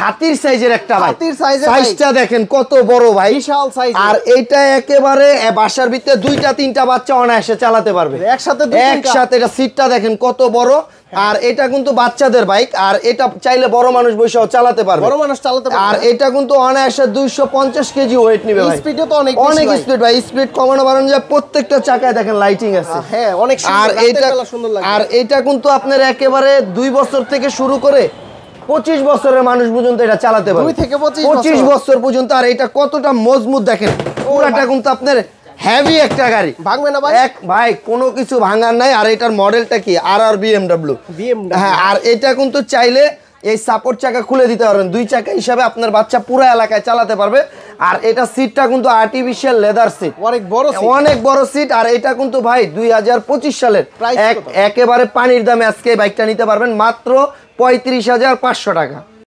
হাতির সাইজের একটা ভাই, হাতির সাইজের সাইজটা দেখেন কত বড় ভাই, বিশাল সাইজ। আর এইটা একেবারে বাসার ভিতরে 2টা 3টা বাচ্চা অনায়াসে চালাতে পারবে একসাথে। এটা সিটটা দেখেন কত বড়, আর এটা কিন্তু বাচ্চাদের বাইক, আর এটা চাইলে বড় মানুষ বসেও চালাতে পারবে, বড় মানুষ চালাতে পারবে। আর এটা কিন্তু অনায়াসে 250 কেজি ওয়েট নেবে ভাই। স্পিডও তো অনেক স্পিড ভাই, স্পিড কমানো বাড়ানো যায়, প্রত্যেকটা চাকায় দেখেন লাইটিং আছে। হ্যাঁ অনেক সুন্দর, আর এটা সুন্দর লাগে। আর এটা কিন্তু আপনার একেবারে 2 বছর থেকে শুরু করে 25 বছরের মানুষ পর্যন্ত এটা চালাতে পারবে, 2 থেকে 25 বছর পর্যন্ত। আর এটা কতটা মজবুত দেখেন, পুরাটা কিন্তু আপনার হেভি একটা গাড়ি, ভাঙবে না ভাই? ভাই কোনো কিছু ভাঙার নাই। আর এটার মডেলটা কি আর BMW। হ্যাঁ, আর এটা কিন্তু চাইলে এই সাপোর্ট চাকা খুলে দিতে পারবেন, 2 চাকা হিসাবে আপনার বাচ্চা পুরো এলাকায় চালাতে পারবে। আর এটা সিটটা কিন্তু আর্টিফিশিয়াল লেদার সিট, অনেক বড় সিট। আর এটা কিন্তু ভাই 2025 সালের একেবারে পানির দামে আজকে বাইকটা নিতে পারবেন মাত্র 35,500 টাকা।